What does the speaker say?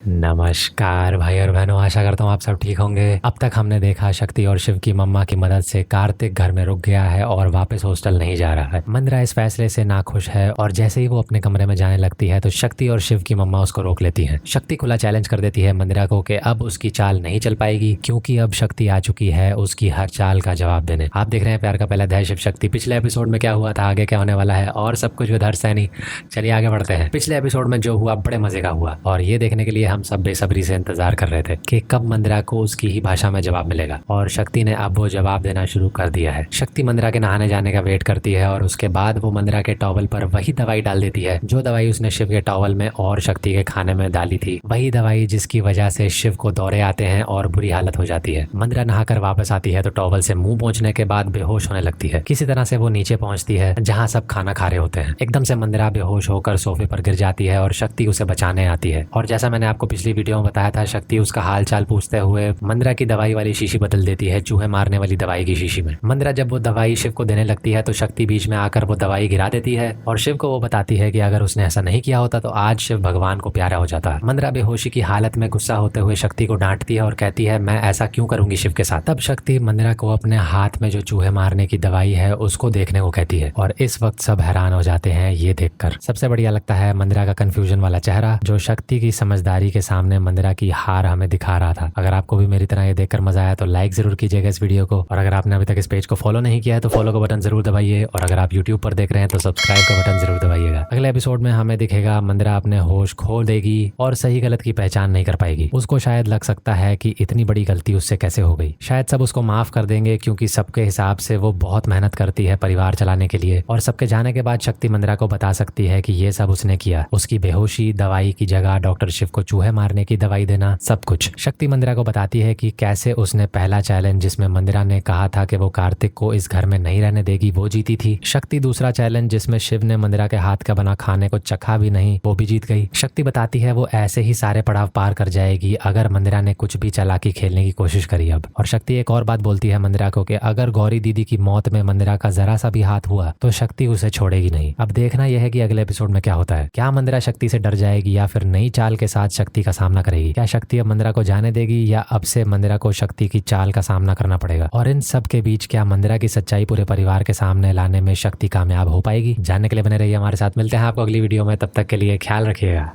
नमस्कार भाई और बहनों, आशा करता हूँ आप सब ठीक होंगे। अब तक हमने देखा शक्ति और शिव की मम्मा की मदद से कार्तिक घर में रुक गया है और वापस हॉस्टल नहीं जा रहा है। मंदिरा इस फैसले से नाखुश है और जैसे ही वो अपने कमरे में जाने लगती है तो शक्ति और शिव की मम्मा उसको रोक लेती है। शक्ति खुला चैलेंज कर देती है मंदिरा को कि अब उसकी चाल नहीं चल पाएगी क्योंकि अब शक्ति आ चुकी है उसकी हर चाल का जवाब देने। आप देख रहे हैं प्यार का पहला अध्याय शिव शक्ति। पिछले एपिसोड में क्या हुआ था, आगे क्या होने वाला है और सब कुछ विद हर्ष सैनी। चलिए आगे बढ़ते हैं। पिछले एपिसोड में जो हुआ बड़े मजे का हुआ और ये देखने के लिए हम सब बेसब्री से इंतजार कर रहे थे कि कब मंदिरा को उसकी ही भाषा में जवाब मिलेगा और शक्ति ने अब वो जवाब देना शुरू कर दिया है। शक्ति मंदिरा के नहाने जाने का वेट करती है और उसके बाद वो मंदिरा के टॉवल पर वही दवाई डाल देती है जो दवाई उसने शिव के टॉवल में और शक्ति के खाने में डाली थी। वही दवाई जिसकी वजह से शिव को दौरे आते हैं और बुरी हालत हो जाती है। मंदिरा नहाकर वापस आती है तो टॉवल से मुंह पोंछने के बाद बेहोश होने लगती है। किसी तरह से वो नीचे पहुंचती है जहां सब खाना खा रहे होते हैं। एकदम से मंदिरा बेहोश होकर सोफे पर गिर जाती है और शक्ति उसे बचाने आती है। और जैसा मैंने आपको पिछली वीडियो में बताया था, शक्ति उसका हाल चाल पूछते हुए मंदिरा की दवाई वाली शीशी बदल देती है चूहे मारने वाली दवाई की शीशी में। मंदिरा जब वो दवाई शिव को देने लगती है तो शक्ति बीच में आकर वो दवाई गिरा देती है और शिव को वो बताती है कि अगर उसने ऐसा नहीं किया होता तो आज शिव भगवान को प्यारा हो जाता। मंदिरा बेहोशी की हालत में गुस्सा होते हुए शक्ति को डांटती है और कहती है मैं ऐसा क्यों करूंगी शिव के साथ। तब शक्ति मंदिरा को अपने हाथ में जो चूहे मारने की दवाई है उसको देखने को कहती है और इस वक्त सब हैरान हो जाते हैं ये देखकर। सबसे बढ़िया लगता है मंदिरा का कंफ्यूजन वाला चेहरा जो शक्ति की समझदारी के सामने मंदिरा की हार हमें दिखा रहा था। अगर आपको भी मेरी तरह ये देखकर मजा आया तो लाइक जरूर कीजिएगा इस वीडियो को और अगर आपने अभी तक इस पेज को फॉलो नहीं किया है तो फॉलो का बटन जरूर दबाइए और अगर आप यूट्यूब पर देख रहे हैं तो सब्सक्राइब का बटन जरूर दबाइएगा। अगले एपिसोड में हमें दिखेगा मंदिरा अपने होश खो देगी और सही गलत की पहचान नहीं कर पाएगी। उसको शायद लग सकता है कि इतनी बड़ी गलती उससे कैसे हो गई। शायद सब उसको माफ कर देंगे क्योंकि सबके हिसाब से वो बहुत मेहनत करती है परिवार चलाने के लिए और सबके जाने के बाद शक्ति मंदिरा को बता सकती है कि ये सब उसने किया। उसकी बेहोशी, दवाई की जगह डॉक्टर शिव को चूहे मारने की दवाई देना, सब कुछ। शक्ति मंदिरा को बताती है कि कैसे उसने पहला चैलेंज जिसमें मंदिरा ने कहा था कि वो कार्तिक को इस घर में नहीं रहने देगी वो जीती थी। शक्ति दूसरा चैलेंज जिसमें शिव ने मंदिरा के हाथ का बना खाने को चखा भी नहीं वो भी जीत गई। शक्ति बताती है वो ऐसे ही सारे पड़ाव पार कर जाएगी अगर मंदिरा ने कुछ भी चालाकी खेलने की कोशिश करी अब। और शक्ति एक और बात बोलती है मंदिरा को कि अगर गौरी दीदी की मौत में मंदिरा का जरा सा भी हाथ हुआ तो शक्ति उसे छोड़ेगी नहीं। अब देखना यह है कि अगले एपिसोड में क्या होता है। क्या मंदिरा शक्ति से डर जाएगी या फिर नई चाल के साथ शक्ति का सामना करेगी। क्या शक्ति अब मंदिरा को जाने देगी या अब से मंदिरा को शक्ति की चाल का सामना करना पड़ेगा। और इन सब के बीच क्या मंदिरा की सच्चाई पूरे परिवार के सामने लाने में शक्ति कामयाब हो पाएगी। जानने के लिए बने रहिए हमारे साथ। मिलते हैं आपको अगली वीडियो में, तब तक के लिए ख्याल रखिएगा।